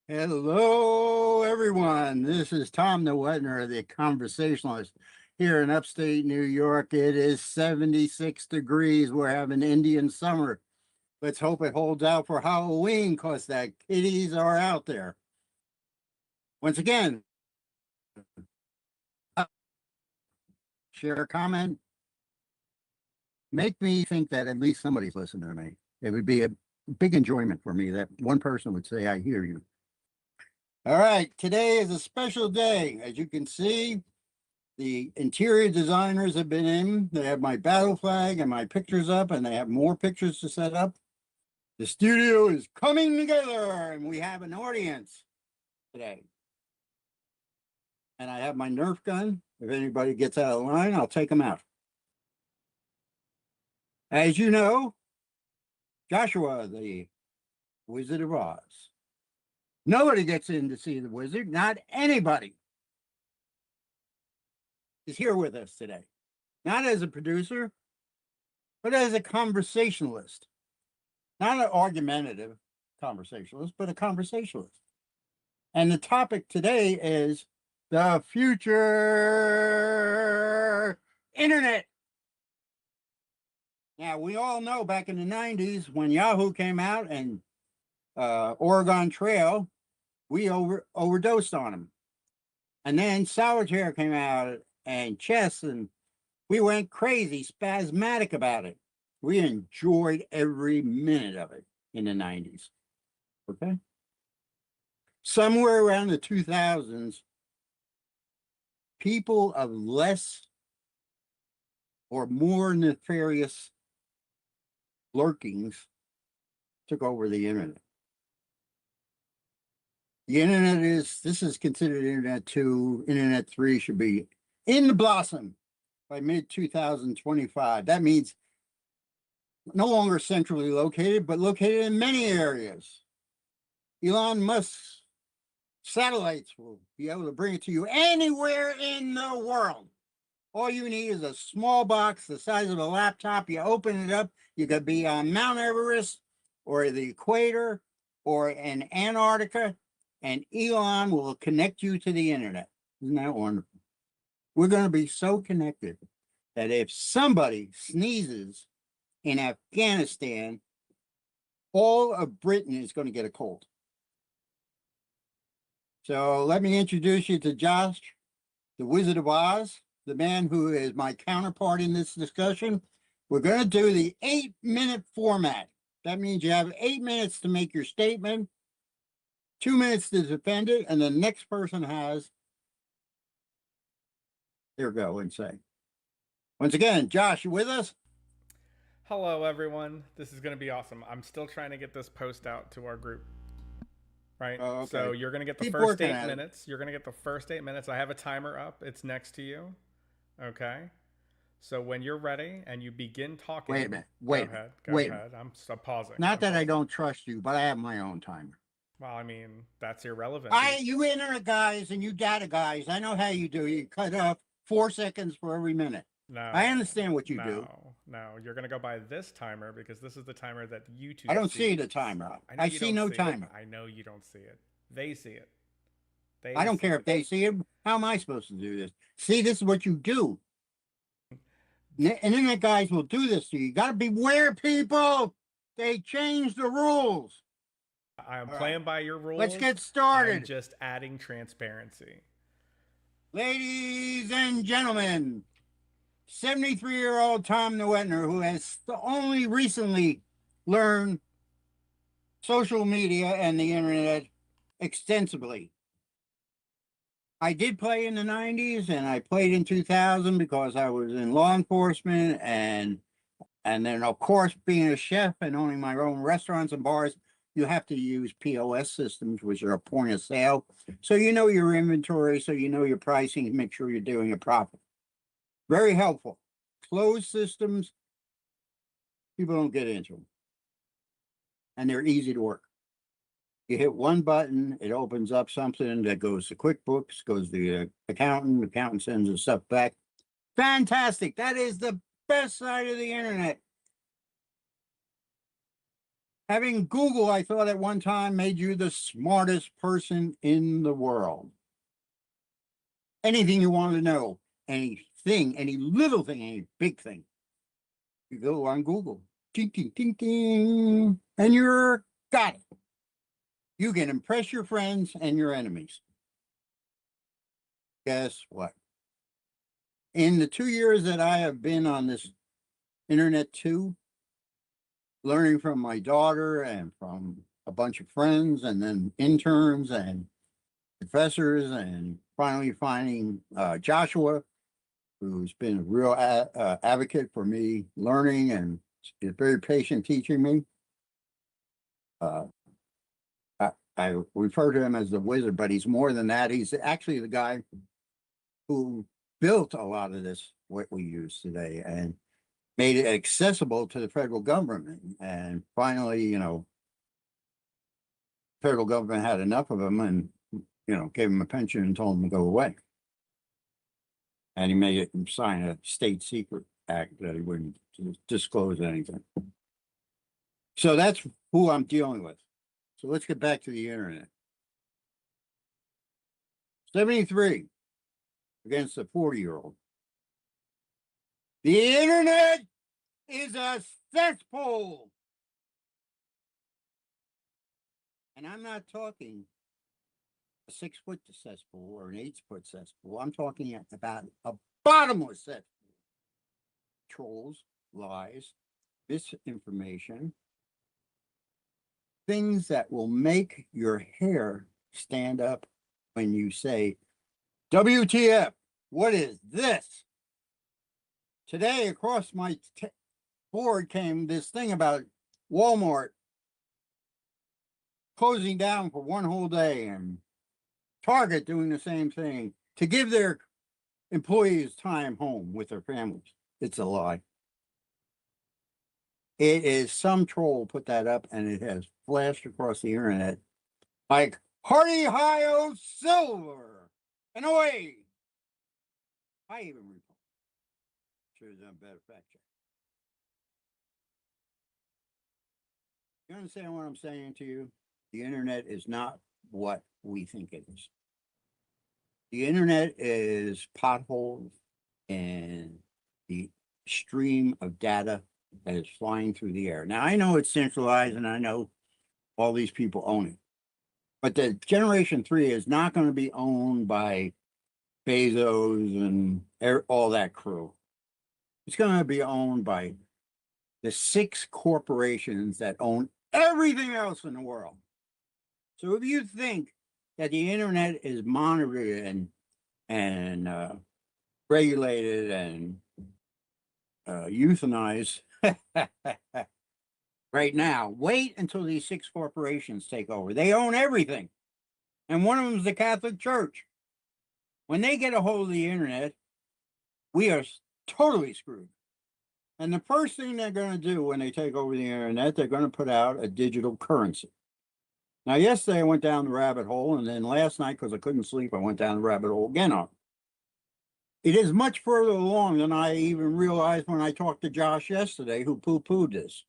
Hello, everyone. This is Tom the Wetner, the conversationalist here in upstate New York. It is 76 degrees. We're having Indian summer. Let's hope it holds out for Halloween because the kitties are out there. Once again, share a comment. Make me think that at least somebody's listening to me. It would be a big enjoyment for me that one person would say, I hear you. All right, today is a special day. As you can see, the interior designers have been in. They have my battle flag and my pictures up, and they have more pictures to set up. The studio is coming together, and we have an audience today. And I have my Nerf gun. If anybody gets out of line, I'll take them out. As you know, Joshua, the Wizard of Oz. Nobody gets in to see the wizard, not anybody, is here with us today. Not as a producer, but as a conversationalist. Not an argumentative conversationalist, but a conversationalist. And the topic today is the future internet. Now, we all know back in the 90s when Yahoo came out and Oregon Trail, we overdosed on them. And then Solitaire came out and chess, and we went crazy, spasmodic about it. We enjoyed every minute of it in the 90s. Okay? Somewhere around the 2000s, people of less or more nefarious lurkings took over the internet. The internet this is considered Internet 2. Internet 3 should be in the blossom by mid-2025. That means no longer centrally located, but located in many areas. Elon Musk's satellites will be able to bring it to you anywhere in the world. All you need is a small box the size of a laptop. You open it up, you could be on Mount Everest or the equator or in Antarctica, and Elon will connect you to the internet. Isn't that wonderful? We're going to be so connected that if somebody sneezes in Afghanistan, all of Britain is going to get a cold. So let me introduce you to Josh, the Wizard of Oz, the man who is my counterpart in this discussion. We're going to do the 8-minute format. That means you have 8 minutes to make your statement, 2 minutes to defend it, and the next person has their go and say. Once again, Josh, you with us? Hello, everyone. This is going to be awesome. I'm still trying to get this post out to our group. Right? Oh, okay. So you're going to get the Keep first working 8 at it. minutes. You're going to get the first 8 minutes. I have a timer up. It's next to you. Okay? So when you're ready and you begin talking. Wait a minute. Go ahead. I'm pausing. Not that I don't trust you, but I have my own timer. Well, I mean, that's irrelevant. You internet guys and you data guys, I know how you do. You cut off 4 seconds for every minute. No. I understand what you do. No, you're going to go by this timer because this is the timer that YouTube I don't see the timer. I see no timer. I know you don't see it. They see it. I don't care if they see it. How am I supposed to do this? See, this is what you do. Internet guys will do this to you. You got to beware, people. They change the rules. I am playing by your rules. Let's get started. I'm just adding transparency. Ladies and gentlemen, 73-year-old Tom Newetner, who has only recently learned social media and the internet extensively. I did play in the 90s and I played in 2000 because I was in law enforcement and then, of course, being a chef and owning my own restaurants and bars, you have to use POS systems, which are a point of sale. So you know your inventory, so you know your pricing, make sure you're doing a profit. Very helpful. Closed systems, people don't get into them. And they're easy to work. You hit one button, it opens up something that goes to QuickBooks, goes to the accountant sends the stuff back. Fantastic. That is the best side of the internet. Having Google, I thought at one time, made you the smartest person in the world. Anything you want to know, anything, any little thing, any big thing, you go on Google. Ding, ding, ding, ding, and you're got it. You can impress your friends and your enemies. Guess what? In the 2 years that I have been on this internet too, learning from my daughter and from a bunch of friends and then interns and professors, and finally finding Joshua, who's been a real advocate for me learning and is very patient teaching me. I refer to him as the wizard, but he's more than that. He's actually the guy who built a lot of this, what we use today, and made it accessible to the federal government. And finally, federal government had enough of him and, gave him a pension and told him to go away. And he made it sign a state secret act that he wouldn't disclose anything. So that's who I'm dealing with. So let's get back to the internet. 73 against a 40-year-old. The internet is a cesspool. And I'm not talking a 6-foot cesspool or an 8-foot cesspool. I'm talking about a bottomless cesspool. Trolls, lies, misinformation, things that will make your hair stand up when you say, WTF, what is this? Today, across my board came this thing about Walmart closing down for one whole day and Target doing the same thing to give their employees time home with their families. It's a lie. It is some troll put that up, and it has flashed across the internet like Hardy Hio Silver and away. I even report. Should have done better fact check. You understand what I'm saying to you? The internet is not what we think it is. The internet is potholes and the stream of data that is flying through the air. Now, I know it's centralized and I know all these people own it, but the Generation 3 is not going to be owned by Bezos and all that crew. It's going to be owned by the 6 corporations that own everything else in the world. So if you think that the internet is monitored and regulated and euthanized right now, wait until these 6 corporations take over. They own everything. And one of them is the Catholic Church. When they get a hold of the internet, we are totally screwed. And the first thing they're going to do when they take over the internet, they're going to put out a digital currency. Now, yesterday I went down the rabbit hole, and then last night, because I couldn't sleep, I went down the rabbit hole again on it. It is much further along than I even realized when I talked to Josh yesterday, who poo-pooed this.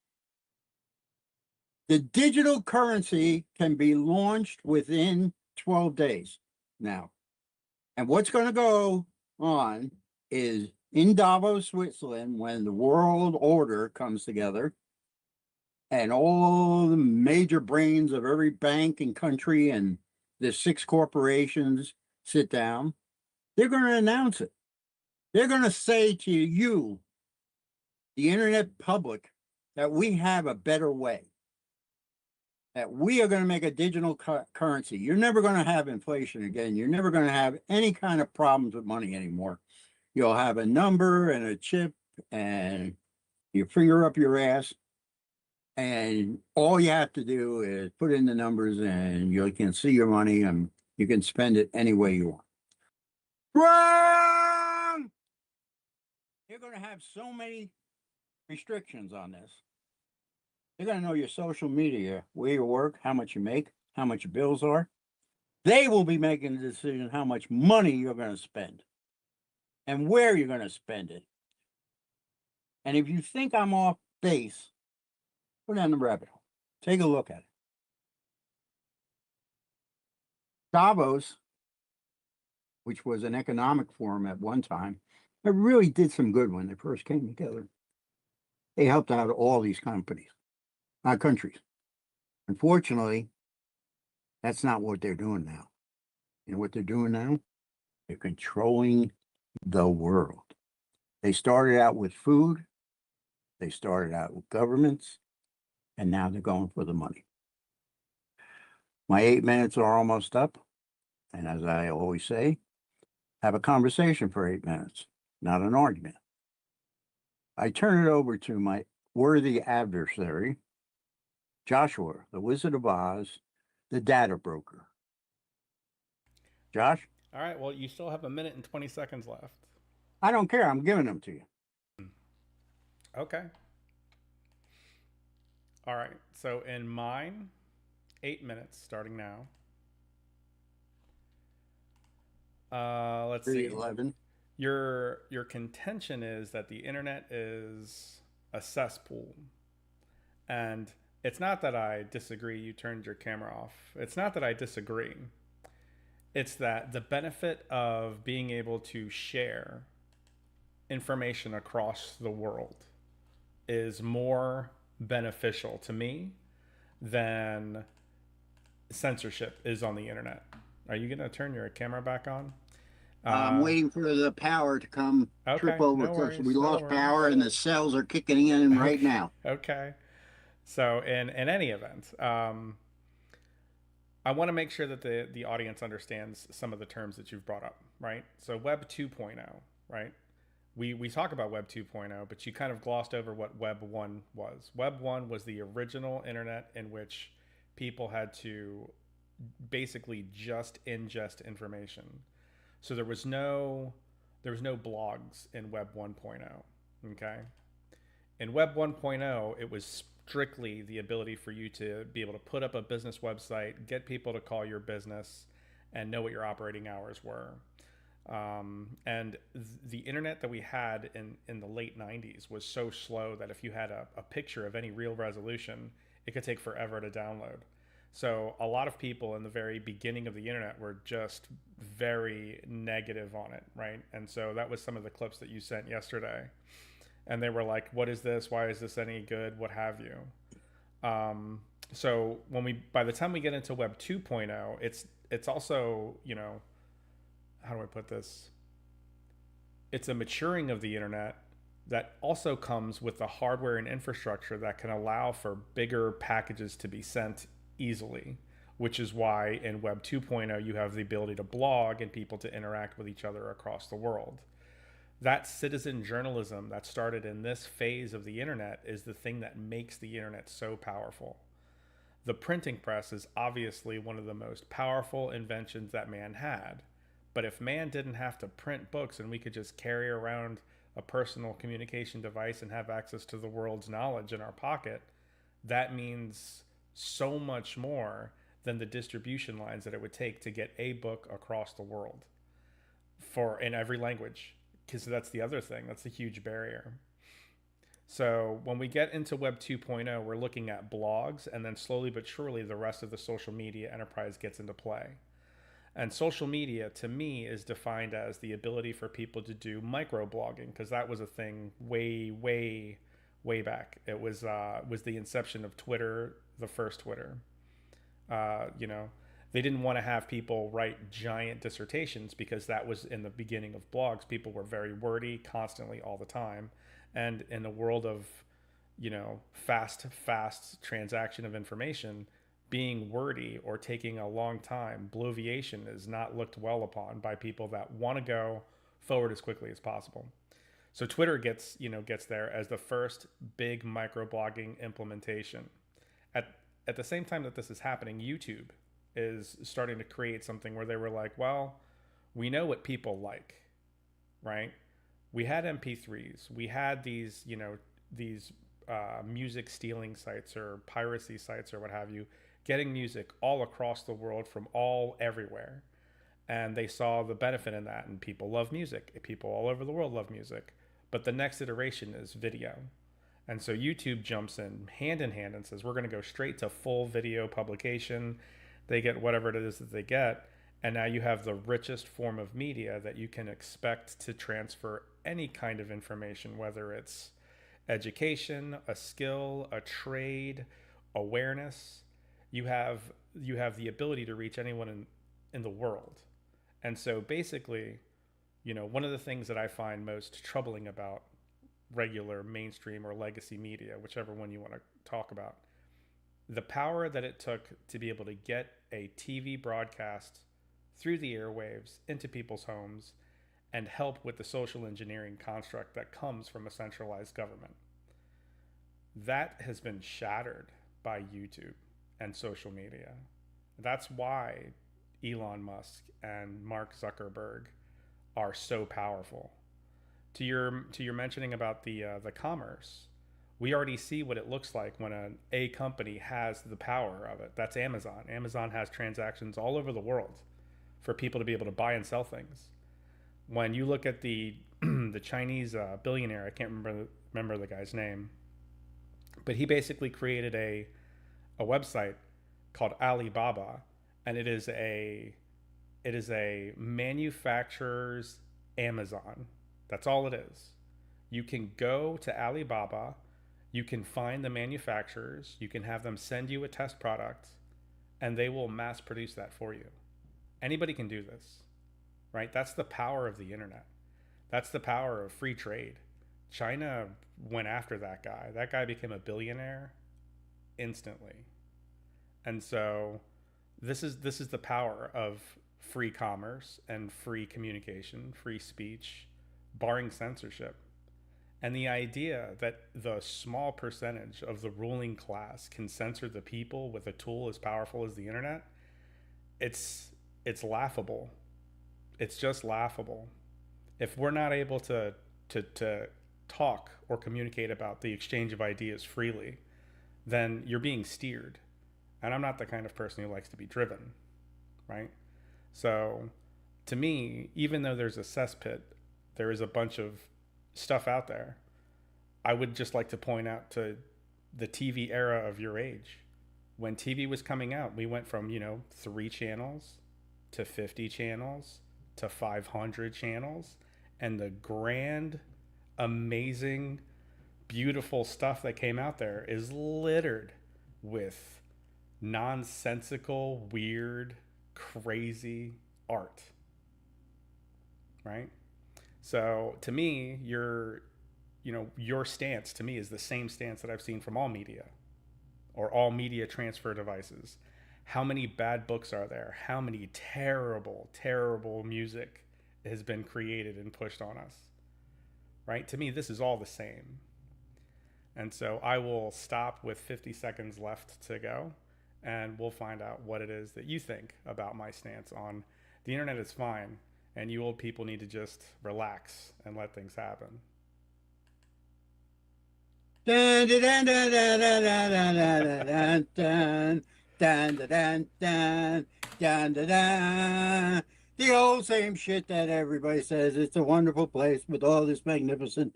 The digital currency can be launched within 12 days now. And what's going to go on is in Davos, Switzerland, when the world order comes together and all the major brains of every bank and country and the 6 corporations sit down, they're going to announce it. They're going to say to you, the internet public, that we have a better way, that we are going to make a digital currency. You're never going to have inflation again. You're never going to have any kind of problems with money anymore. You'll have a number and a chip and your finger up your ass. And all you have to do is put in the numbers and you can see your money and you can spend it any way you want. Wrong! You're going to have so many restrictions on this. They're going to know your social media, where you work, how much you make, how much your bills are. They will be making the decision how much money you're going to spend and where you're going to spend it. And if you think I'm off base, go down the rabbit hole. Take a look at it. Davos, which was an economic forum at one time, it really did some good when they first came together. They helped out all these countries. Unfortunately, that's not what they're doing now. You know what they're doing now? They're controlling the world. They started out with food, they started out with governments, and now they're going for the money. My 8 minutes are almost up. And as I always say, have a conversation for 8 minutes, not an argument. I turn it over to my worthy adversary, Joshua, the Wizard of Oz, the data broker. Josh, All right. Well, you still have a minute and 20 seconds left. I don't care. I'm giving them to you. Okay. All right. So in mine, 8 minutes starting now. Let's see. 11. Your contention is that the internet is a cesspool, and it's not that I disagree. You turned your camera off. It's not that I disagree. It's that the benefit of being able to share information across the world is more beneficial to me than censorship is on the internet. Are you going to turn your camera back on? I'm waiting for the power to come trip Okay, over no because worries, we no lost worries. power and the cells are kicking in right now. Okay. So in any event, I want to make sure that the audience understands some of the terms that you've brought up, right? So Web 2.0, right? We talk about Web 2.0, but you kind of glossed over what Web 1 was. Web 1 was the original internet in which people had to basically just ingest information. So there was no blogs in Web 1.0, okay? In Web 1.0, it was strictly the ability for you to be able to put up a business website, get people to call your business, and know what your operating hours were. And the internet that we had in the late 90s was so slow that if you had a picture of any real resolution, it could take forever to download. So a lot of people in the very beginning of the internet were just very negative on it, right? And so that was some of the clips that you sent yesterday. And they were like, what is this? Why is this any good? What have you? So by the time we get into Web 2.0, it's also, how do I put this? It's a maturing of the internet that also comes with the hardware and infrastructure that can allow for bigger packages to be sent easily, which is why in Web 2.0 you have the ability to blog and people to interact with each other across the world. That citizen journalism that started in this phase of the internet is the thing that makes the internet so powerful. The printing press is obviously one of the most powerful inventions that man had. But if man didn't have to print books and we could just carry around a personal communication device and have access to the world's knowledge in our pocket, that means so much more than the distribution lines that it would take to get a book across the world in every language. Because that's the other thing. That's a huge barrier. So when we get into Web 2.0, we're looking at blogs, and then slowly but surely the rest of the social media enterprise gets into play. And social media, to me, is defined as the ability for people to do microblogging, because that was a thing way, way, way back. It was the inception of Twitter, the first Twitter. They didn't want to have people write giant dissertations because that was in the beginning of blogs. People were very wordy constantly all the time. And in the world of, fast transaction of information, being wordy or taking a long time, bloviation is not looked well upon by people that want to go forward as quickly as possible. So Twitter gets there as the first big microblogging implementation. At the same time that this is happening, YouTube is starting to create something where they were like, well, we know what people like, right? We had MP3s. We had these music stealing sites or piracy sites or what have you, getting music all across the world from everywhere. And they saw the benefit in that, and people love music. People all over the world love music. But the next iteration is video. And so YouTube jumps in hand and says, we're going to go straight to full video publication. They get whatever it is that they get. And now you have the richest form of media that you can expect to transfer any kind of information, whether it's education, a skill, a trade, awareness. You have the ability to reach anyone in the world. And so basically, one of the things that I find most troubling about regular mainstream or legacy media, whichever one you want to talk about, the power that it took to be able to get a TV broadcast through the airwaves into people's homes and help with the social engineering construct that comes from a centralized government. That has been shattered by YouTube and social media. That's why Elon Musk and Mark Zuckerberg are so powerful. To your mentioning about the commerce, we already see what it looks like when a company has the power of it. That's Amazon. Amazon has transactions all over the world for people to be able to buy and sell things. When you look at the the Chinese billionaire, I can't remember the guy's name, but he basically created a website called Alibaba, and it is a manufacturer's Amazon. That's all it is. You can go to Alibaba, you can find the manufacturers, you can have them send you a test product, and they will mass produce that for you. Anybody can do this, right? That's the power of the internet. That's the power of free trade. China went after that guy. That guy became a billionaire instantly. And so this is the power of free commerce and free communication, free speech, barring censorship. And the idea that the small percentage of the ruling class can censor the people with a tool as powerful as the internet, it's laughable. It's just laughable. If we're not able to talk or communicate about the exchange of ideas freely, then you're being steered. And I'm not the kind of person who likes to be driven, right? So to me, even though there's a cesspit, there is a bunch of stuff out there. I would just like to point out to the TV era of your age. When TV was coming out, we went from, 3 channels to 50 channels to 500 channels. And the grand, amazing, beautiful stuff that came out there is littered with nonsensical, weird, crazy art. Right? So to me, your stance to me is the same stance that I've seen from all media or all media transfer devices. How many bad books are there? How many terrible, terrible music has been created and pushed on us? Right? To me, this is all the same. And so I will stop with 50 seconds left to go, and we'll find out what it is that you think about my stance on the internet is fine, and you old people need to just relax and let things happen. Dun, dun, dun, dun, dun, dun, dun, dun, dun, dun, dun, dun, dun, dun. The old same shit that everybody says. It's a wonderful place with all this magnificent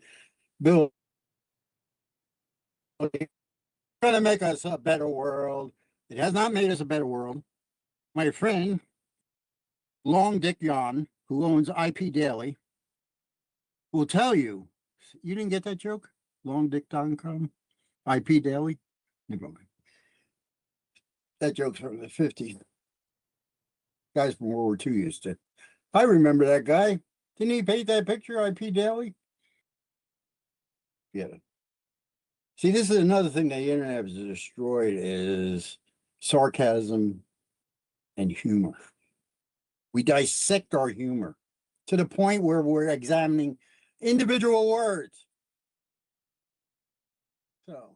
building. Trying to make us a better world. It has not made us a better world. My friend, Long Dick Yon, who owns IP Daily, will tell you. You didn't get that joke? Longdick.com? IP Daily? Never mind. That joke's from the 50s. Guys from World War II used to. I remember that guy. Didn't he paint that picture, IP Daily? Yeah. See, this is another thing the internet has destroyed is sarcasm and humor. We dissect our humor to the point where we're examining individual words. So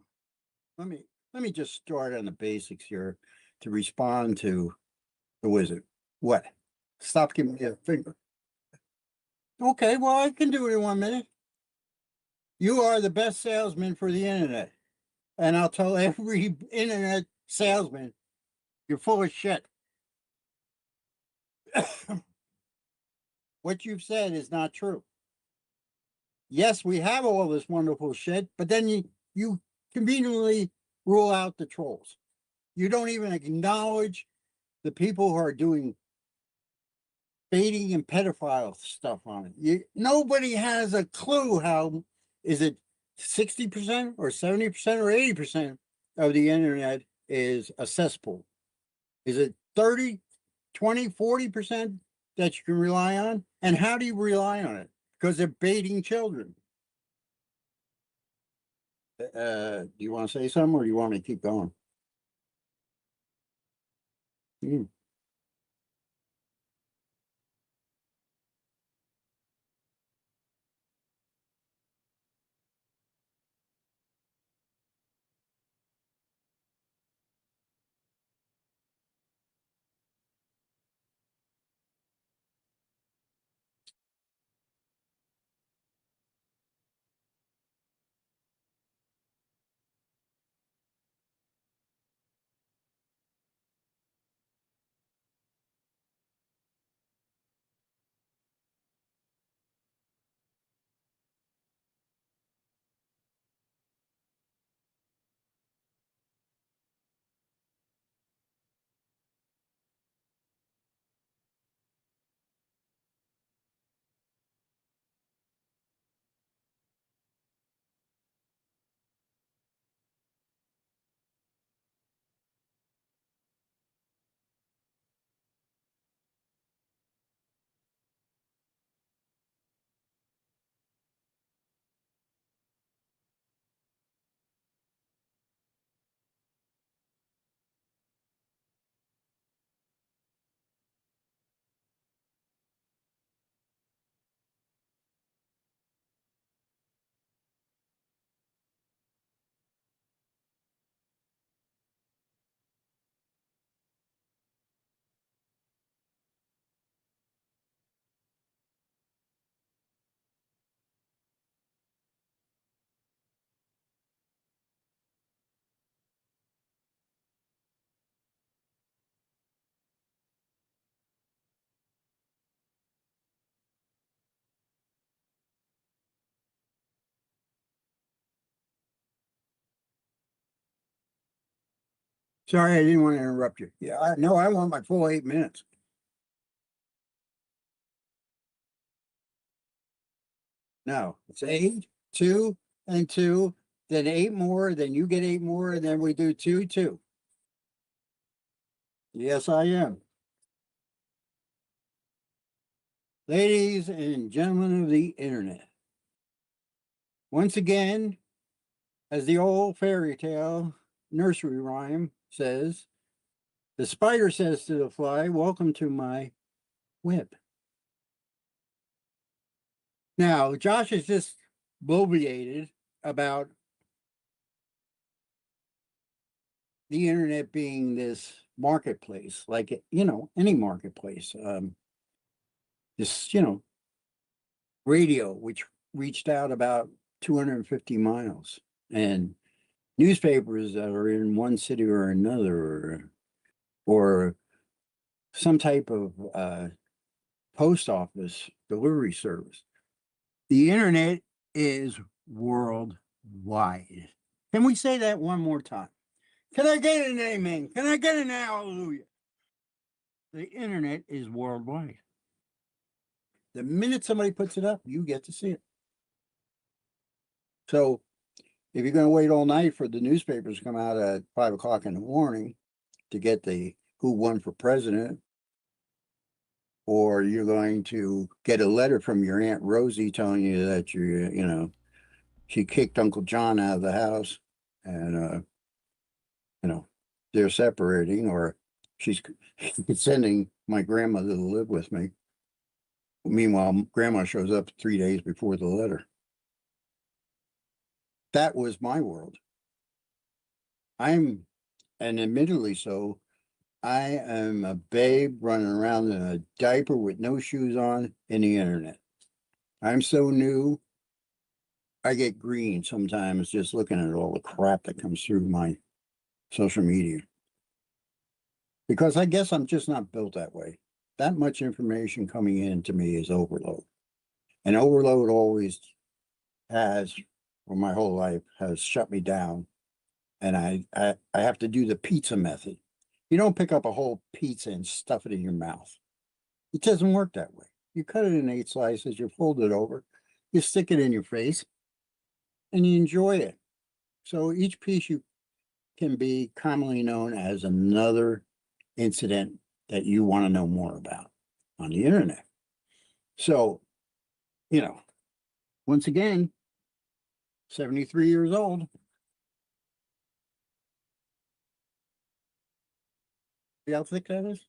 let me just start on the basics here to respond to the wizard. What? Stop giving me a finger. Okay, well, I can do it in 1 minute. You are the best salesman for the internet. And I'll tell every internet salesman, you're full of shit. What you've said is not true. Yes, we have all this wonderful shit, but then you conveniently rule out the trolls. You don't even acknowledge the people who are doing baiting and pedophile stuff on it. Nobody has a clue how is it 60% or 70% or 80% of the internet is a cesspool. Is it 30, 20, 40% that you can rely on? And how do you rely on it? Because they're baiting children. Do you want to say something or do you want me to keep going? Hmm. Sorry, I didn't want to interrupt you. Yeah, no, I want my full 8 minutes. No, it's eight, two, and two, then eight more, then you get eight more, and then we do two, two. Yes, I am. Ladies and gentlemen of the internet, once again, as the old fairy tale nursery rhyme says, the spider says to the fly, welcome to my web. Now, Josh is just bloviated about the internet being this marketplace, like, any marketplace. This, radio, which reached out about 250 miles, and newspapers that are in one city or another, or some type of post office delivery service. The internet is worldwide. Can we say that one more time? Can I get an amen? Can I get an hallelujah? The internet is worldwide. The minute somebody puts it up, you get to see it. So if you're going to wait all night for the newspapers to come out at 5 o'clock in the morning to get the who won for president, or you're going to get a letter from your Aunt Rosie telling you that she kicked Uncle John out of the house and, they're separating, or she's sending my grandmother to live with me. Meanwhile, grandma shows up 3 days before the letter. That was my world. And admittedly so, I am a babe running around in a diaper with no shoes on in the internet. I'm so new, I get green sometimes just looking at all the crap that comes through my social media. Because I guess I'm just not built that way. That much information coming in to me is overload. And overload always has for my whole life has shut me down, and I have to do the pizza method. You don't pick up a whole pizza and stuff it in your mouth. It doesn't work that way. You cut it in 8 slices, you fold it over, you stick it in your face, and you enjoy it. So each piece you can be commonly known as another incident that you want to know more about on the internet. So, you know, once again, 73 years old. See how thick that is?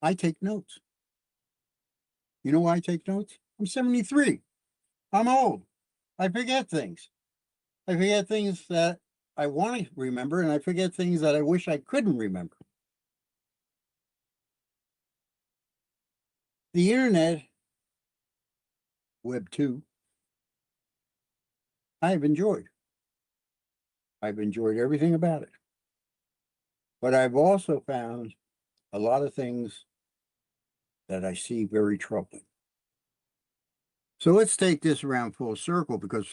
I take notes. You know why I take notes? I'm 73. I'm old. I forget things. I forget things that I want to remember, and I forget things that I wish I couldn't remember. The internet, Web 2, I've enjoyed. I've enjoyed everything about it. But I've also found a lot of things that I see very troubling. So let's take this around full circle because,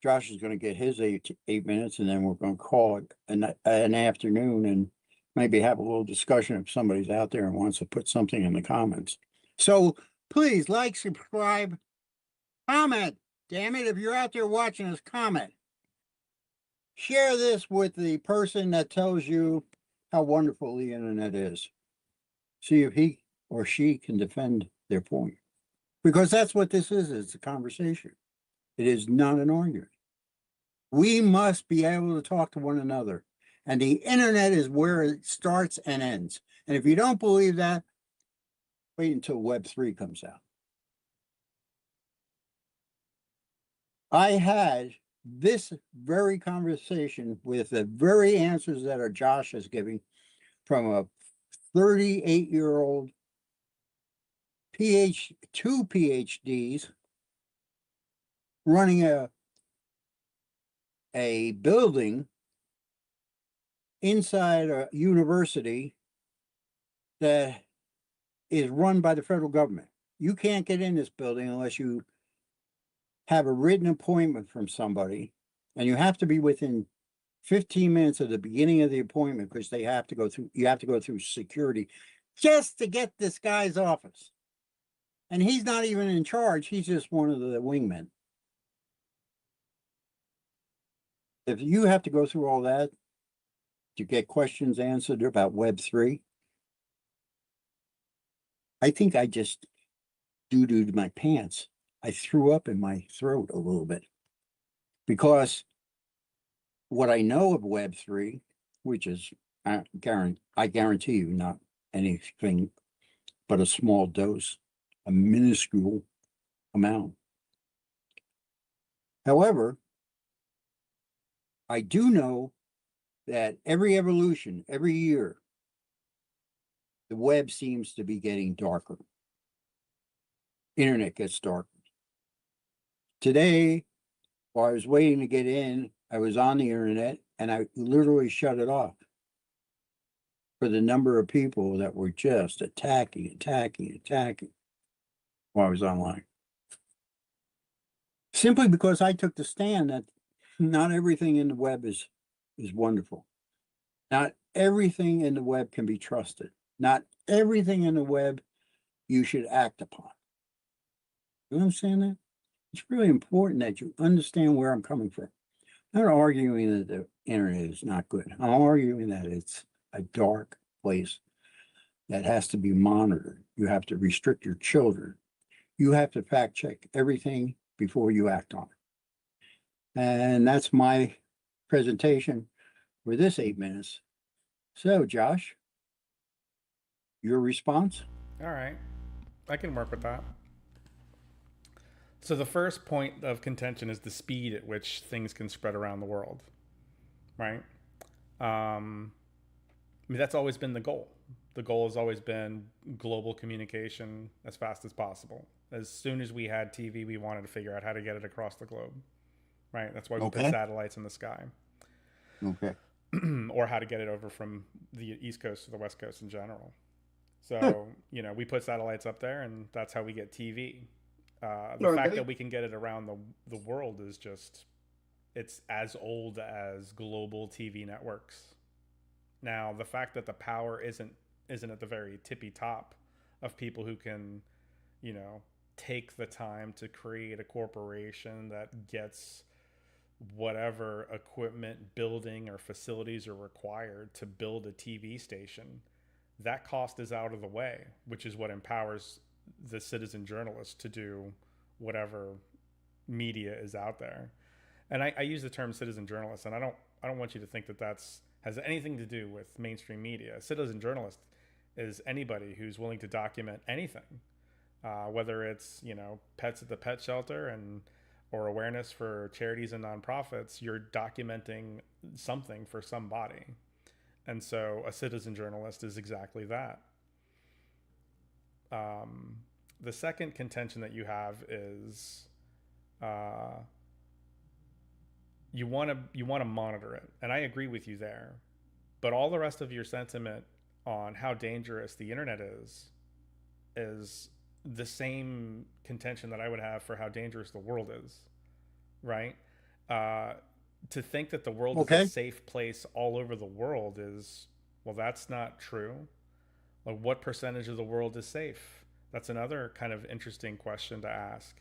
Josh is going to get his 8 minutes, and then we're going to call it an afternoon and maybe have a little discussion if somebody's out there and wants to put something in the comments. So please like, subscribe, comment. Damn it, if you're out there watching us, comment. Share this with the person that tells you how wonderful the internet is. See if he or she can defend their point. Because that's what this is. It's a conversation. It is not an argument. We must be able to talk to one another. And the internet is where it starts and ends. And if you don't believe that, wait until Web 3 comes out. I had this very conversation with the very answers that are Josh is giving from a 38-year-old two PhDs running a building inside a university that is run by the federal government. You can't get in this building unless you have a written appointment from somebody, and you have to be within 15 minutes of the beginning of the appointment because you have to go through security just to get this guy's office. And he's not even in charge. He's just one of the wingmen. If you have to go through all that to get questions answered about Web 3, I think I just doo-dooed my pants. I threw up in my throat a little bit. Because what I know of Web 3, which is, I guarantee you, not anything but a small dose, a minuscule amount. However, I do know that every evolution, every year, the web seems to be getting darker. Internet gets darker. Today, while I was waiting to get in, I was on the internet and I literally shut it off for the number of people that were just attacking while I was online. Simply because I took the stand that not everything in the web is wonderful. Not everything in the web can be trusted. Not everything in the web you should act upon. You understand that? It's really important that you understand where I'm coming from. I'm not arguing that the internet is not good. I'm arguing that it's a dark place that has to be monitored. You have to restrict your children. You have to fact check everything before you act on it. And that's my presentation for this 8 minutes. So, Josh, your response? All right. I can work with that. So the first point of contention is the speed at which things can spread around the world, right? I mean, that's always been the goal. The goal has always been global communication as fast as possible. As soon as we had TV, we wanted to figure out how to get it across the globe, right? That's why we put satellites in the sky. Okay. Or how to get it over from the East Coast to the West Coast in general. So, we put satellites up there, and that's how we get TV. The fact Okay. that we can get it around the world is just, it's as old as global TV networks. Now, the fact that the power isn't at the very tippy top of people who can, you know, take the time to create a corporation that gets whatever equipment, building, or facilities are required to build a TV station, that cost is out of the way, which is what empowers the citizen journalist to do whatever media is out there. And I use the term citizen journalist, and I don't want you to think that that's has anything to do with mainstream media. A citizen journalist is anybody who's willing to document anything, whether it's, you know, pets at the pet shelter and or awareness for charities and nonprofits. You're documenting something for somebody, and so a citizen journalist is exactly that. The second contention that you have is uh, you want to monitor it, and I agree with you there. But all the rest of your sentiment on how dangerous the internet is the same contention that I would have for how dangerous the world is, right? Uh, to think that the world is a Okay. safe place all over the world is, well, that's not true. Like, what percentage of the world is safe? That's another kind of interesting question to ask,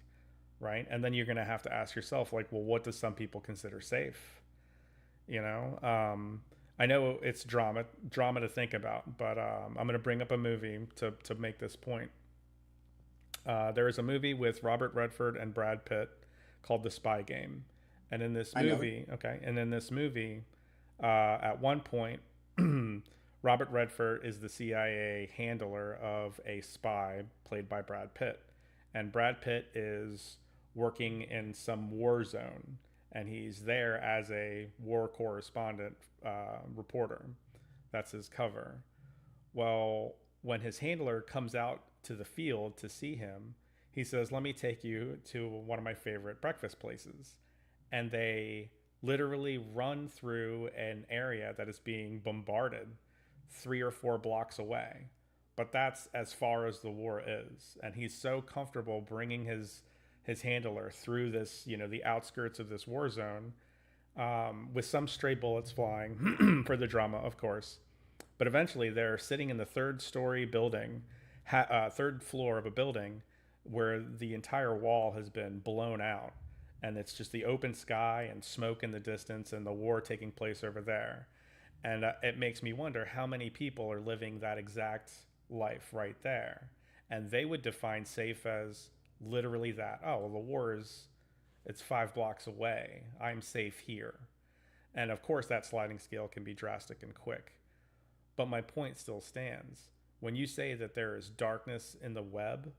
right? And then you're going to have to ask yourself, like, well, what does some people consider safe? You know, I know it's drama to think about, but I'm going to bring up a movie to make this point. There is a movie with Robert Redford and Brad Pitt called The Spy Game, and in this I know it. movie, okay, and in this movie, at one point, Robert Redford is the CIA handler of a spy played by Brad Pitt, and Brad Pitt is working in some war zone, and he's there as a war correspondent reporter. That's his cover. Well, when his handler comes out to the field to see him, he says, "Let me take you to one of my favorite breakfast places." And they literally run through an area that is being bombarded 3 or 4 blocks away. But that's as far as the war is. And he's so comfortable bringing his handler through this, you know, the outskirts of this war zone, with some stray bullets flying for the drama, of course. But eventually, they're sitting in the third-story building, third floor of a building, where the entire wall has been blown out, and it's just the open sky and smoke in the distance, and the war taking place over there. And it makes me wonder how many people are living that exact life right there, and they would define safe as literally that. Oh, well, the war is it's 5 blocks away. I'm safe here. And of course, that sliding scale can be drastic and quick. But my point still stands. When you say that there is darkness in the web,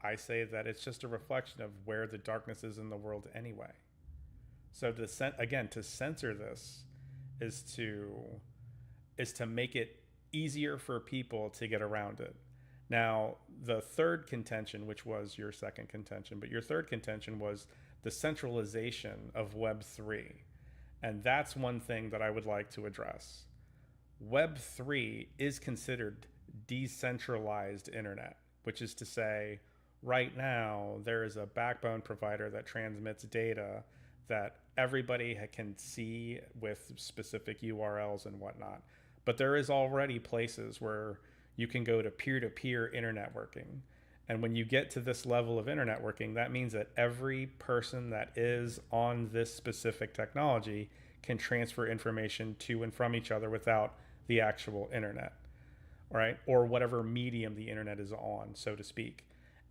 I say that it's just a reflection of where the darkness is in the world anyway. So again, to censor this is to make it easier for people to get around it. Now, the third contention, which was your second contention, but your third contention was the centralization of Web3. And that's one thing that I would like to address. Web3 is considered decentralized internet, which is to say, right now, there is a backbone provider that transmits data that everybody can see with specific URLs and whatnot. But there is already places where you can go to peer-to-peer internet working. And when you get to this level of internet working, that means that every person that is on this specific technology can transfer information to and from each other without the actual internet, right? Or whatever medium the internet is on, so to speak.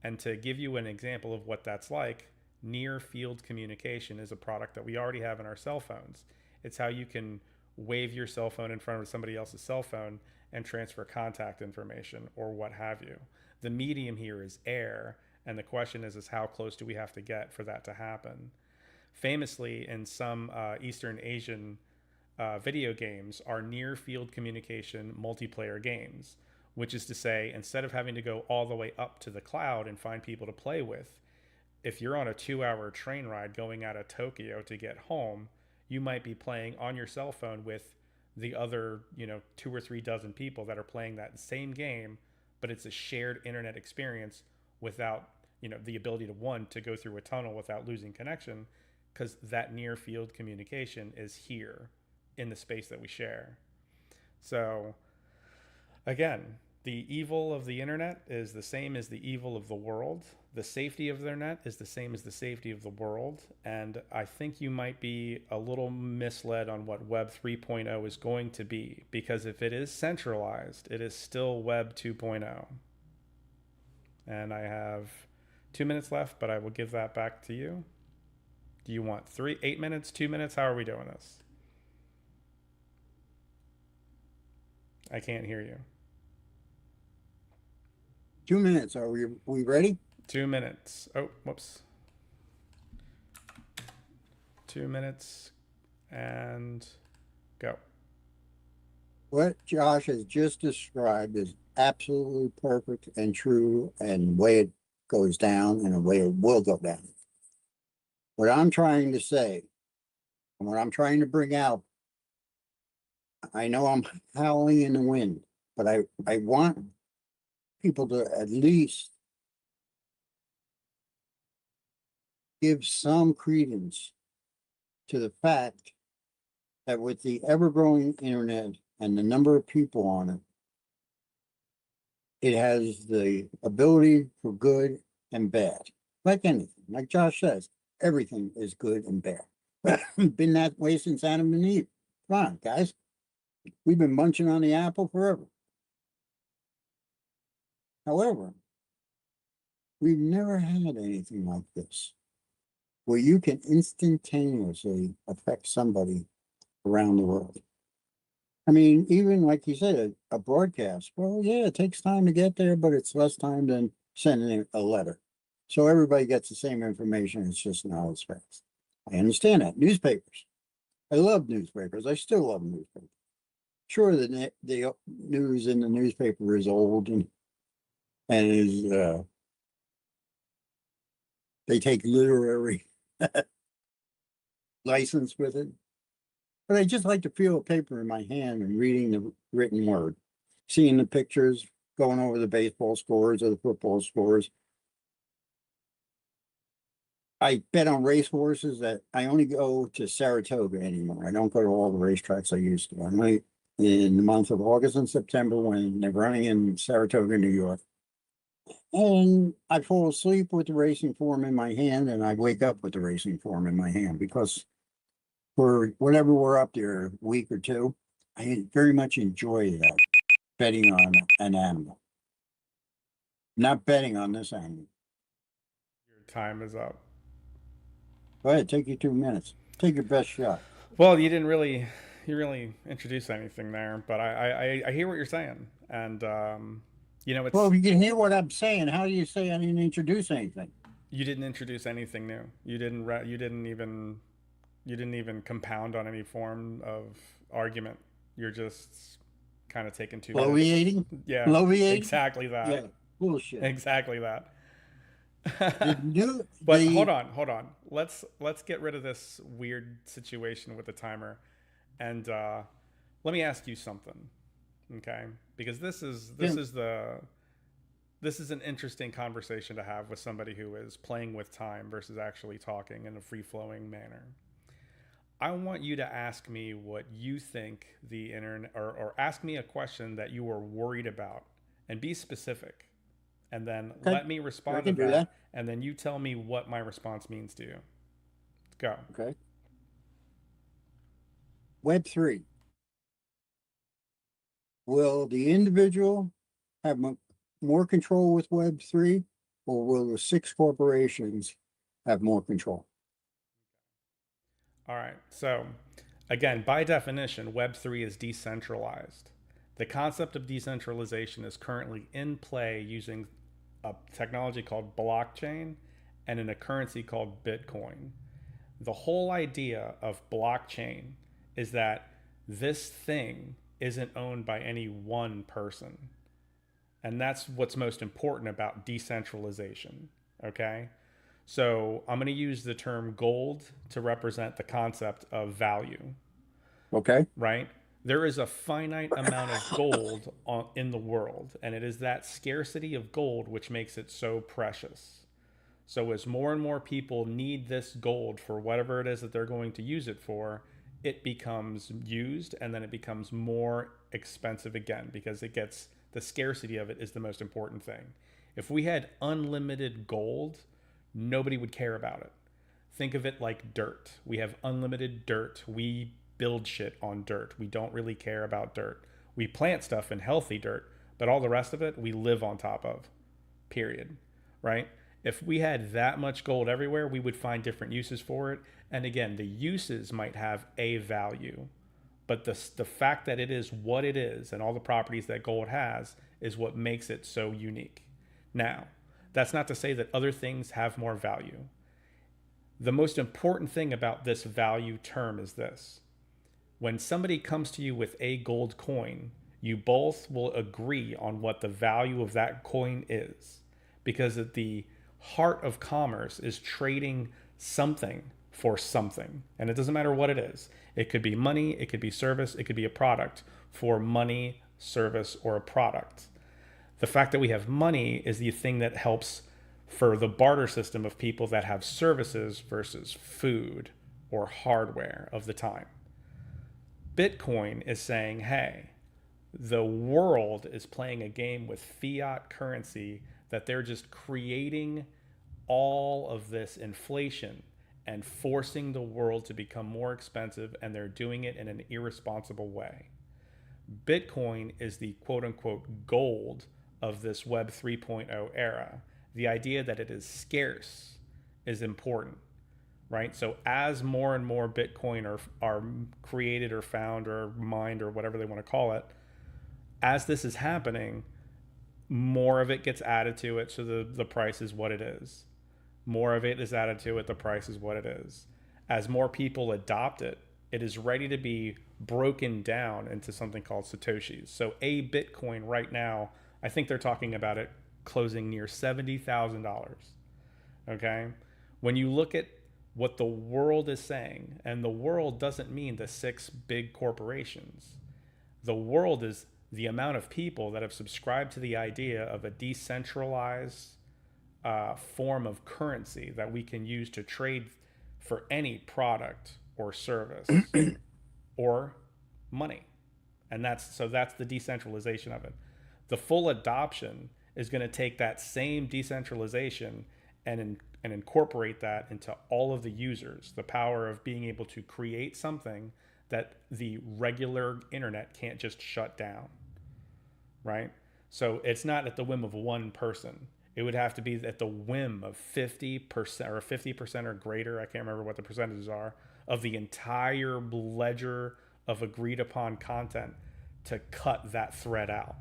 And to give you an example of what that's like, near field communication is a product that we already have in our cell phones. It's how you can wave your cell phone in front of somebody else's cell phone and transfer contact information or what have you. The medium here is air, and the question is how close do we have to get for that to happen? Famously, in some Eastern Asian video games are near field communication multiplayer games, which is to say, instead of having to go all the way up to the cloud and find people to play with, if you're on a 2-hour train ride going out of Tokyo to get home, you might be playing on your cell phone with the other, 2 or 3 dozen people that are playing that same game, but it's a shared internet experience without the ability to go through a tunnel without losing connection, because that near field communication is here in the space that we share. So again, the evil of the internet is the same as the evil of the world. The safety of the internet is the same as the safety of the world. And I think you might be a little misled on what Web 3.0 is going to be, because if it is centralized, it is still Web 2.0. And I have 2 minutes left, but I will give that back to you. Do you want 8 minutes, 2 minutes? How are we doing this? I can't hear you. 2 minutes. Are we ready? 2 minutes. Oh, whoops. 2 minutes and go. What Josh has just described is absolutely perfect and true, and the way it goes down and the way it will go down. What I'm trying to say and what I'm trying to bring out, I know I'm howling in the wind, but I want people to at least give some credence to the fact that with the ever-growing internet and the number of people on it, it has the ability for good and bad. Like anything, like Josh says, everything is good and bad. Been that way since Adam and Eve. Come on, guys. We've been munching on the apple forever. However, we've never had anything like this, where you can instantaneously affect somebody around the world. I mean, even like you said, a broadcast, well, yeah, it takes time to get there, but it's less time than sending a letter. So everybody gets the same information. It's just not as fast. I understand that. Newspapers. I love newspapers. I still love newspapers. Sure, the news in the newspaper is old and is they take literary license with it. But I just like to feel a paper in my hand and reading the written word, seeing the pictures, going over the baseball scores or the football scores. I bet on racehorses that I only go to Saratoga anymore. I don't go to all the racetracks I used to. I'm only in the month of August and September when they're running in Saratoga, New York. And I fall asleep with the racing form in my hand, and I wake up with the racing form in my hand, because for whenever we're up there a week or two, I very much enjoy that, betting on an animal. Not betting on this animal. Your time is up. Go ahead, take your 2 minutes. Take your best shot. Well, you really introduce anything there, but I hear what you're saying, and Well, it's if you can hear what I'm saying, how do you say I didn't introduce anything? you didn't introduce anything new. You didn't even compound on any form of argument. You're just kind of taking 2 minutes. Bloviating? Yeah, Bloviating? exactly Yeah, that. bullshit. Exactly that. The new, But the, hold on. Let's get rid of this weird situation with the timer, and let me ask you something, okay? Because yeah, this is an interesting conversation to have with somebody who is playing with time versus actually talking in a free flowing manner. I want you to ask me what you think the internet, or ask me a question that you are worried about, and be specific, and then okay, let me I respond to can do that, that. and then you tell me what my response means to you. Go. Okay. Web3. Will the individual have more control with Web3, or will the six corporations have more control? All right. So, again, by definition, Web3 is decentralized. The concept of decentralization is currently in play using a technology called blockchain and in a currency called Bitcoin. The whole idea of blockchain is that this thing isn't owned by any one person. And that's what's most important about decentralization. Okay. So I'm going to use the term gold to represent the concept of value, Okay. right? There is a finite amount of gold in the world, and it is that scarcity of gold which makes it so precious. So as more and more people need this gold for whatever it is that they're going to use it for, it becomes used and then it becomes more expensive again because it gets the scarcity of it is the most important thing. If we had unlimited gold, nobody would care about it. Think of it like dirt. We have unlimited dirt. We build shit on dirt. We don't really care about dirt. We plant stuff in healthy dirt, but all the rest of it we live on top of. Period. Right? If we had that much gold everywhere, we would find different uses for it. And again, the uses might have a value, but the fact that it is what it is and all the properties that gold has is what makes it so unique. Now, that's not to say that other things have more value. The most important thing about this value term is this: when somebody comes to you with a gold coin, you both will agree on what the value of that coin is, because at the heart of commerce is trading something for something. And it doesn't matter what it is. It could be money, it could be service, it could be a product for money, service, or a product. The fact that we have money is the thing that helps for the barter system of people that have services versus food or hardware of the time. Bitcoin is saying, hey, the world is playing a game with fiat currency that they're just creating all of this inflation and forcing the world to become more expensive, and they're doing it in an irresponsible way. Bitcoin is the quote unquote gold of this Web 3.0 era. The idea that it is scarce is important, right? So as more and more Bitcoin are created or found or mined or whatever they want to call it, as this is happening, more of it gets added to it, so the price is what it is. More of it is added to it, the price is what it is. As more people adopt it, it is ready to be broken down into something called Satoshis. So a Bitcoin right now, I think they're talking about it closing near $70,000. Okay? When you look at what the world is saying, and the world doesn't mean the six big corporations, the world is the amount of people that have subscribed to the idea of a decentralized form of currency that we can use to trade for any product or service or money. And that's the decentralization of it. The full adoption is going to take that same decentralization and incorporate that into all of the users, the power of being able to create something that the regular internet can't just shut down, right? So it's not at the whim of one person. It would have to be at the whim of 50% or 50% or greater, I can't remember what the percentages are, of the entire ledger of agreed upon content to cut that thread out.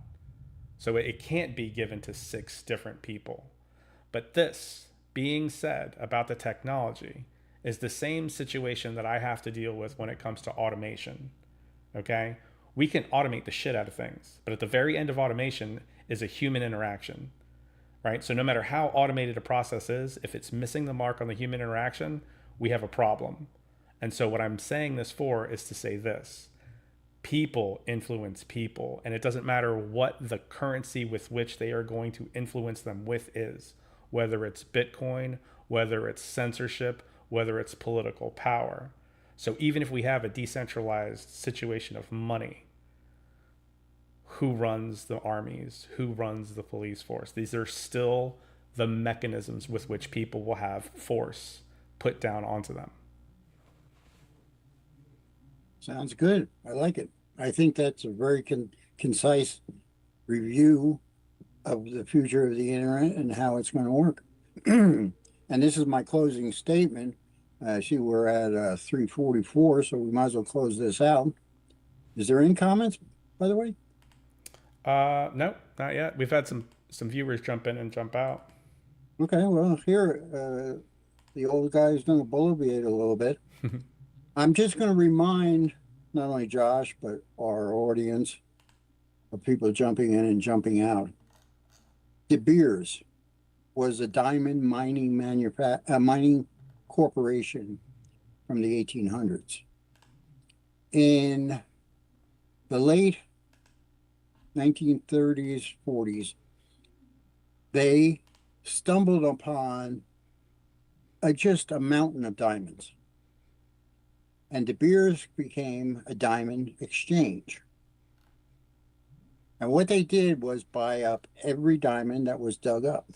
So it can't be given to six different people. But this being said about the technology is the same situation that I have to deal with when it comes to automation. Okay? We can automate the shit out of things, but at the very end of automation is a human interaction, right? So no matter how automated a process is, if it's missing the mark on the human interaction, we have a problem. And so what I'm saying this for is to say this: people influence people, and it doesn't matter what the currency with which they are going to influence them with is, whether it's Bitcoin, whether it's censorship, whether it's political power. So even if we have a decentralized situation of money, who runs the armies, who runs the police force? These are still the mechanisms with which people will have force put down onto them. Sounds good. I like it. I think that's a very concise review of the future of the internet and how it's going to work. And this is my closing statement. See, we're at 3:44, so we might as well close this out. Is there any comments, by the way? No, not yet. We've had some viewers jump in and jump out. Okay, well, here, the old guy's going to bloviate a little bit. I'm just going to remind not only Josh, but our audience of people jumping in and jumping out. De Beers was a diamond mining corporation from the 1800s. In the late 1930s, 40s, they stumbled upon just a mountain of diamonds. And De Beers became a diamond exchange. And what they did was buy up every diamond that was dug up.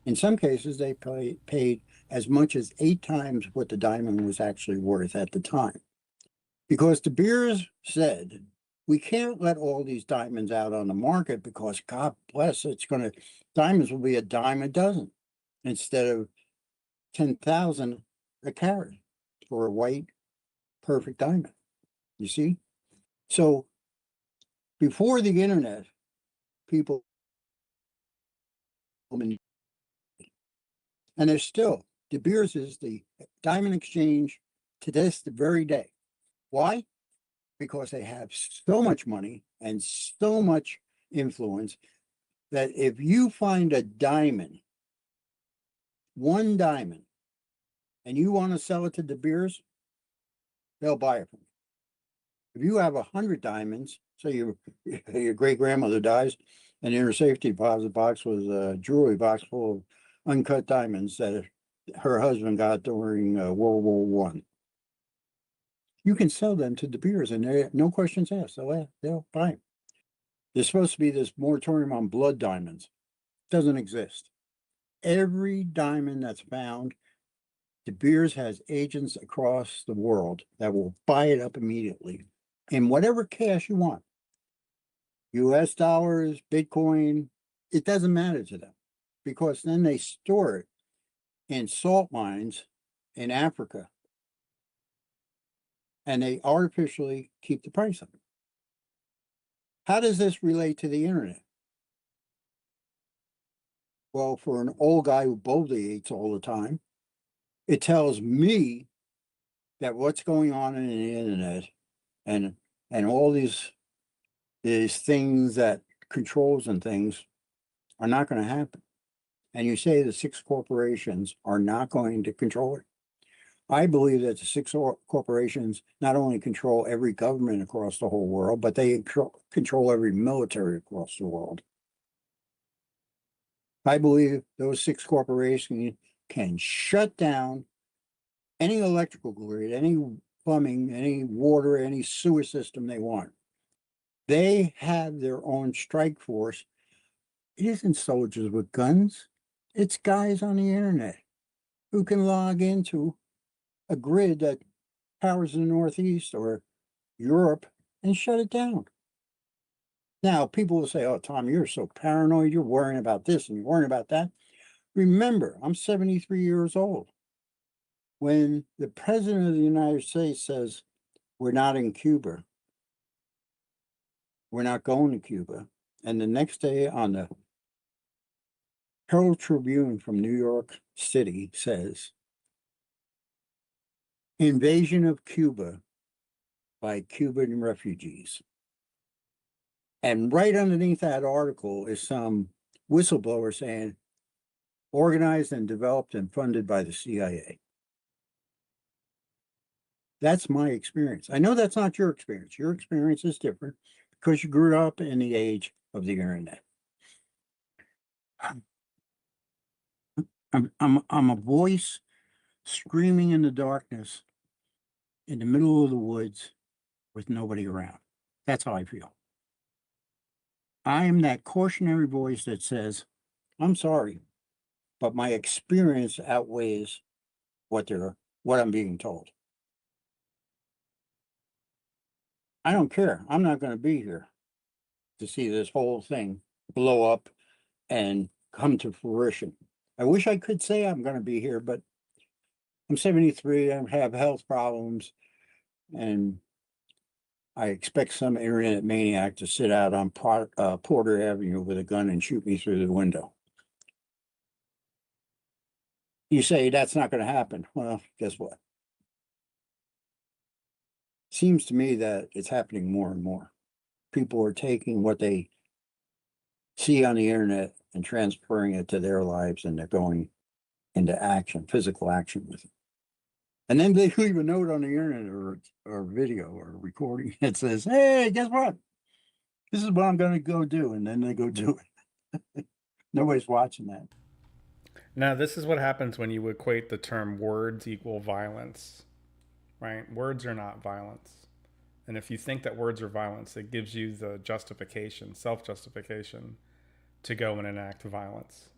In some cases, they paid as much as 8 times what the diamond was actually worth at the time. Because De Beers said, we can't let all these diamonds out on the market because God bless, diamonds will be a dime a dozen instead of 10,000 a carat for a white, perfect diamond. You see? So before the internet, people, and there's still, De Beers is the diamond exchange to this the very day. Why? Because they have so much money and so much influence that if you find a diamond, one diamond, and you want to sell it to De Beers, they'll buy it from you. If you have 100 diamonds, so your great grandmother dies, and in her safety deposit box was a jewelry box full of uncut diamonds that her husband got during World War One. You can sell them to De Beers, and no questions asked. They'll buy them. There's supposed to be this moratorium on blood diamonds. It doesn't exist. Every diamond that's found, De Beers has agents across the world that will buy it up immediately in whatever cash you want. US dollars, Bitcoin, it doesn't matter to them because then they store it in salt mines in Africa and they artificially keep the price up. How does this relate to the internet? Well, for an old guy who boldly eats all the time, it tells me that what's going on in the internet and all these things that controls and things are not going to happen. And you say the 6 corporations are not going to control it. I believe that the 6 corporations not only control every government across the whole world, but they control every military across the world. I believe those 6 corporations can shut down any electrical grid, any plumbing, any water, any sewer system they want. They have their own strike force. It isn't soldiers with guns. It's guys on the internet who can log into a grid that powers the Northeast or Europe and shut it down. Now, people will say, oh, Tom, you're so paranoid. You're worrying about this and you're worrying about that. Remember, I'm 73 years old. When the president of the United States says, we're not in Cuba, we're not going to Cuba, and the next day on the Herald Tribune from New York City says, invasion of Cuba by Cuban refugees. And right underneath that article is some whistleblower saying, organized and developed and funded by the CIA. That's my experience. I know that's not your experience. Your experience is different because you grew up in the age of the internet. I'm a voice screaming in the darkness in the middle of the woods with nobody around. That's how I feel. I am that cautionary voice that says, I'm sorry, but my experience outweighs what I'm being told. I don't care. I'm not going to be here to see this whole thing blow up and come to fruition. I wish I could say I'm going to be here, but I'm 73, I have health problems, and I expect some internet maniac to sit out on Porter Avenue with a gun and shoot me through the window. You say that's not going to happen. Well, guess what? Seems to me that it's happening more and more. People are taking what they see on the internet and transferring it to their lives, and they're going into action, physical action with it. And then they leave a note on the internet or video or recording that says, hey, guess what? This is what I'm going to go do. And then they go do it. Nobody's watching that. Now, this is what happens when you equate the term words equal violence, right? Words are not violence. And if you think that words are violence, it gives you the justification, self justification, to go and enact violence.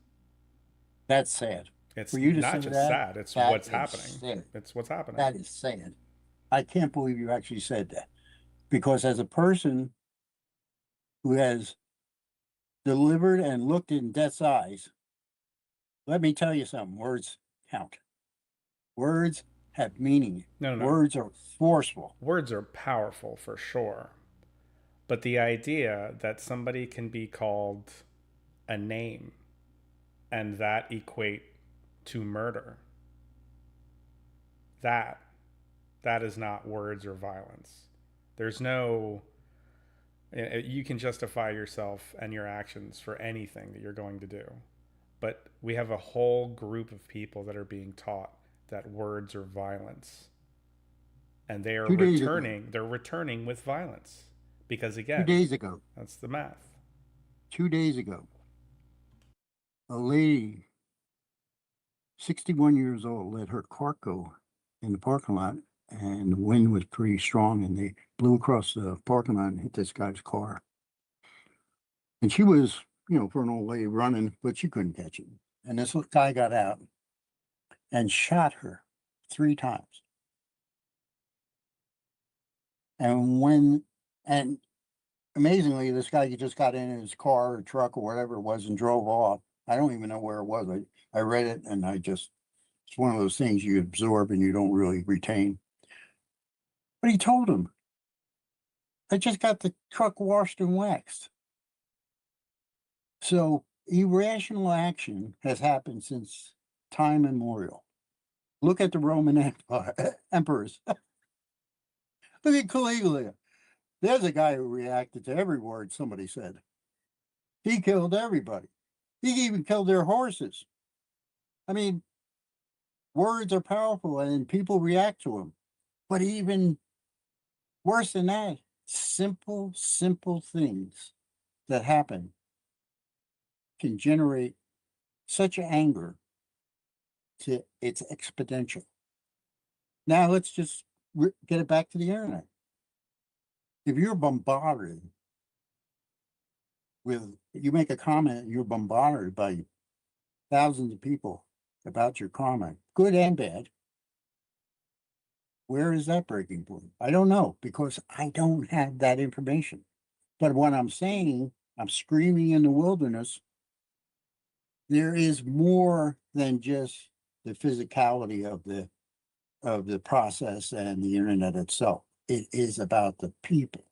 That's sad. For It's you to say not just that, sad, it's that what's is happening. sad. It's what's happening. That is sad. I can't believe you actually said that. Because as a person who has delivered and looked in death's eyes, let me tell you something, words count. Words have meaning. No, no, no. Words are forceful. Words are powerful for sure. But the idea that somebody can be called a name and that equate to murder, that that is not words or violence. There's no, you can justify yourself and your actions for anything that you're going to do. But we have a whole group of people that are being taught that words are violence. And they are 2 days ago, they're returning with violence. Because two again, days ago, that's the math. 2 days ago, a lady, 61 years old, let her cart go in the parking lot, and the wind was pretty strong, and they blew across the parking lot and hit this guy's car. And she was, for an old lady running, but she couldn't catch him. And this guy got out and shot her 3 times. And amazingly, this guy just got in his car or truck or whatever it was and drove off. I don't even know where it was. I read it and it's one of those things you absorb and you don't really retain. But he told him, I just got the truck washed and waxed. So irrational action has happened since time immemorial. Look at the Roman Empire, emperors. Look at Caligula. There's a guy who reacted to every word somebody said. He killed everybody. He even killed their horses. I mean, words are powerful and people react to them. But even worse than that, simple things that happen can generate such anger to it's exponential. Now let's just get it back to the internet. If you're bombarded you make a comment, you're bombarded by thousands of people about your comment, good and bad. Where is that breaking point? I don't know because I don't have that information. But what I'm saying, I'm screaming in the wilderness. There is more than just the physicality of the process and the internet itself. It is about the people.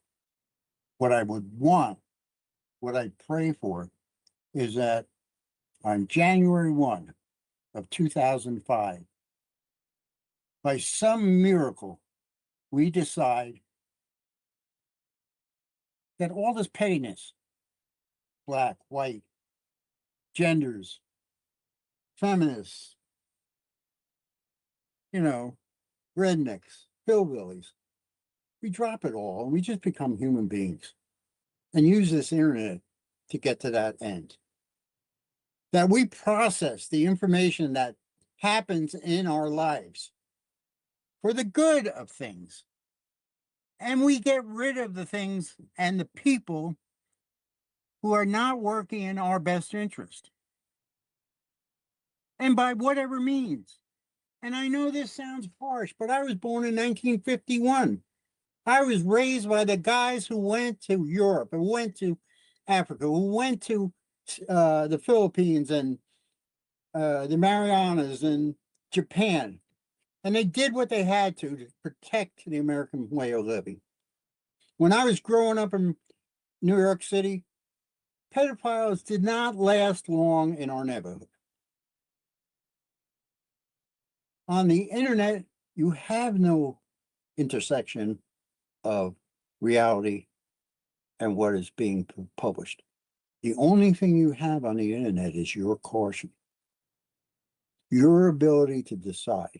What I would want, what I pray for, is that on January 1 of 2005, by some miracle, we decide that all this pettiness, black, white, genders, feminists, rednecks, hillbillies, we drop it all and we just become human beings and use this internet to get to that end. That we process the information that happens in our lives for the good of things. And we get rid of the things and the people who are not working in our best interest. And by whatever means. And I know this sounds harsh, but I was born in 1951. I was raised by the guys who went to Europe, who went to Africa, who went to the Philippines and the Marianas and Japan. And they did what they had to protect the American way of living. When I was growing up in New York City, pedophiles did not last long in our neighborhood. On the internet, you have no intersection of reality and what is being published. The only thing you have on the internet is your caution, your ability to decide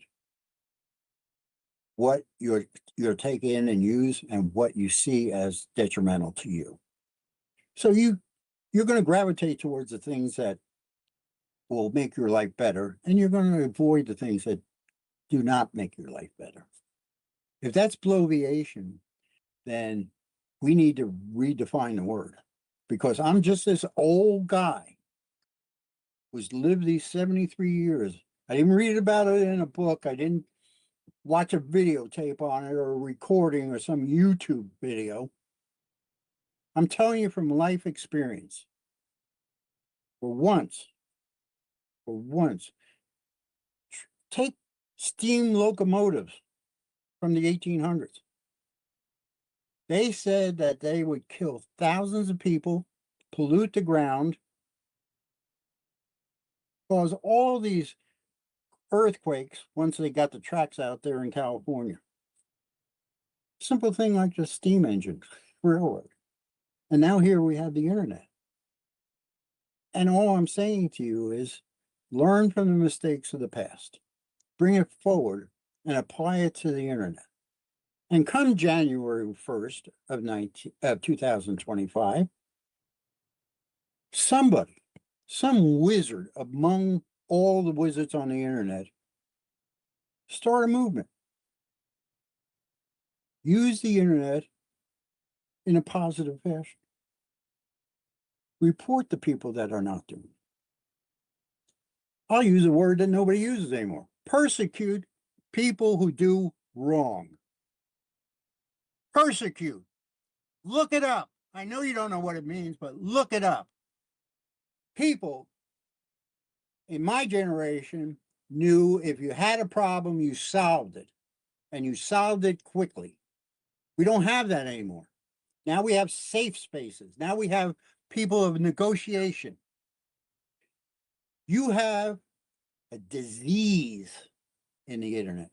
what you're take in and use and what you see as detrimental to you. So you're going to gravitate towards the things that will make your life better, and you're going to avoid the things that do not make your life better. If that's bloviation, then we need to redefine the word, because I'm just this old guy who's lived these 73 years. I didn't read about it in a book. I didn't watch a videotape on it or a recording or some YouTube video. I'm telling you from life experience. For once, take steam locomotives from the 1800s. They said that they would kill thousands of people, pollute the ground, cause all these earthquakes once they got the tracks out there in California. Simple thing like just steam engine railroad. And now here we have the internet. And all I'm saying to you is learn from the mistakes of the past, bring it forward, and apply it to the internet. And come January 1st of 2025, somebody, some wizard among all the wizards on the internet, start a movement. Use the internet in a positive fashion. Report the people that are not doing it. I'll use a word that nobody uses anymore. Persecute people who do wrong. Persecute. Look it up. I know you don't know what it means, but look it up. People in my generation knew if you had a problem, you solved it, and you solved it quickly. We don't have that anymore. Now we have safe spaces. Now we have people of negotiation. You have a disease in the internet,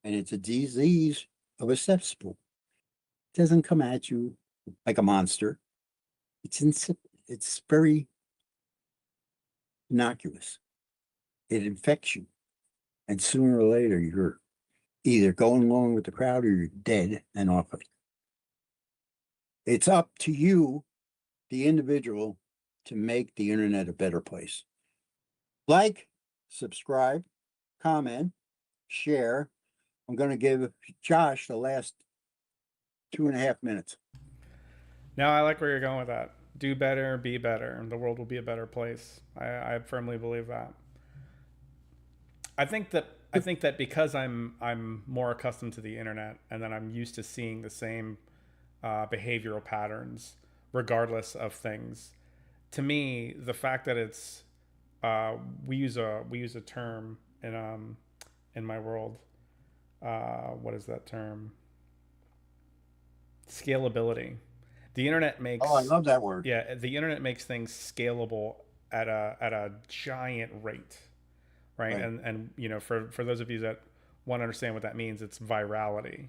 and it's a disease of a cesspool. It doesn't come at you like a monster. It's very innocuous. It infects you, and sooner or later you're either going along with the crowd or you're dead and off it. It's up to you, the individual, to make the internet a better place. Like, subscribe, comment, share. I'm going to give Josh the last 2.5 minutes. No, I like where you're going with that. Do better, be better, and the world will be a better place. I firmly believe that. I think that because I'm more accustomed to the internet, and that I'm used to seeing the same behavioral patterns, regardless of things. To me, the fact that it's we use a term in my world. What is that term? Scalability. The internet makes Oh, I love that word. Yeah, the internet makes things scalable at a giant rate, right? Right. And for those of you that want to understand what that means, it's virality,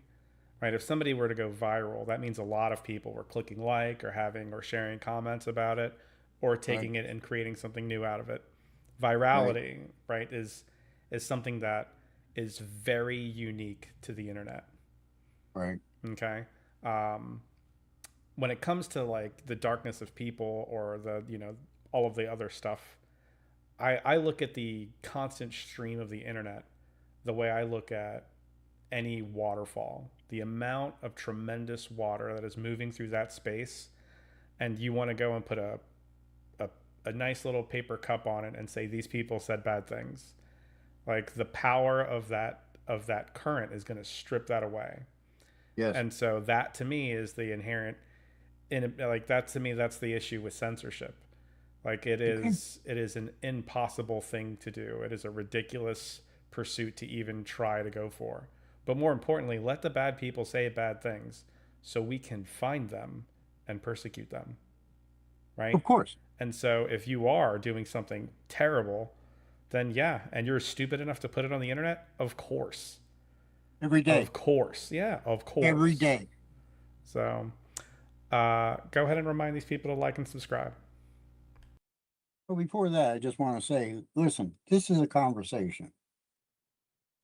right? If somebody were to go viral, that means a lot of people were clicking like or having or sharing comments about it, or taking it and creating something new out of it. Virality, right, is something that is very unique to the internet. Right. Okay. When it comes to like the darkness of people or the all of the other stuff, I look at the constant stream of the internet the way I look at any waterfall. The amount of tremendous water that is moving through that space, and you want to go and put a nice little paper cup on it and say these people said bad things. Like the power of that current is going to strip that away. Yes. And so that to me is the inherent in like that to me that's the issue with censorship. Like it is an impossible thing to do. It is a ridiculous pursuit to even try to go for. But more importantly, let the bad people say bad things so we can find them and persecute them. Right? Of course. And so if you are doing something terrible, then yeah, and you're stupid enough to put it on the internet, of course. Every day. Of course. Yeah, of course. Every day. So go ahead and remind these people to like and subscribe. But before that, I just want to say, listen, this is a conversation.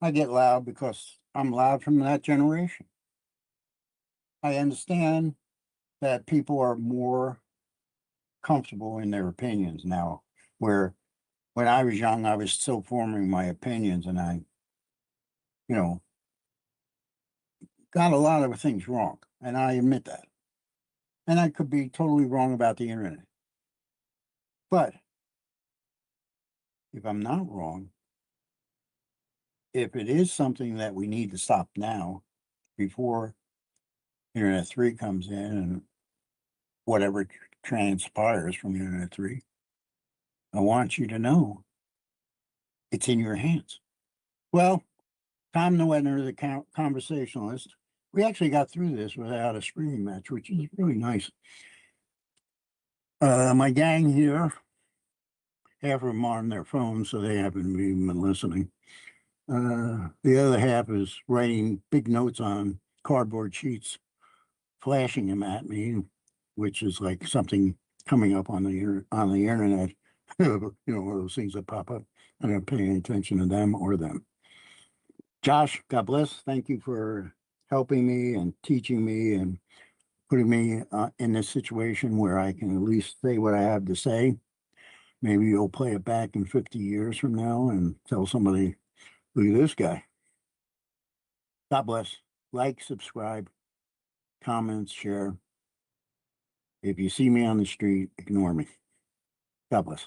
I get loud because I'm loud from that generation. I understand that people are more comfortable in their opinions now where when I was young, I was still forming my opinions, and I, you know, got a lot of things wrong, and I admit that. And I could be totally wrong about the internet. But if I'm not wrong, if it is something that we need to stop now before Internet 3 comes in and whatever transpires from Internet 3, I want you to know it's in your hands. Well, Tom Newentner, the conversationalist, we actually got through this without a screaming match, which is really nice. My gang here, half of them are on their phones, so they haven't even been listening. The other half is writing big notes on cardboard sheets, flashing them at me, which is like something coming up on the internet. One of those things that pop up. I'm not paying attention to them or them. Josh, God bless. Thank you for helping me and teaching me and putting me in this situation where I can at least say what I have to say. Maybe you'll play it back in 50 years from now and tell somebody, look at this guy. God bless. Like, subscribe, comments, share. If you see me on the street, ignore me. God bless.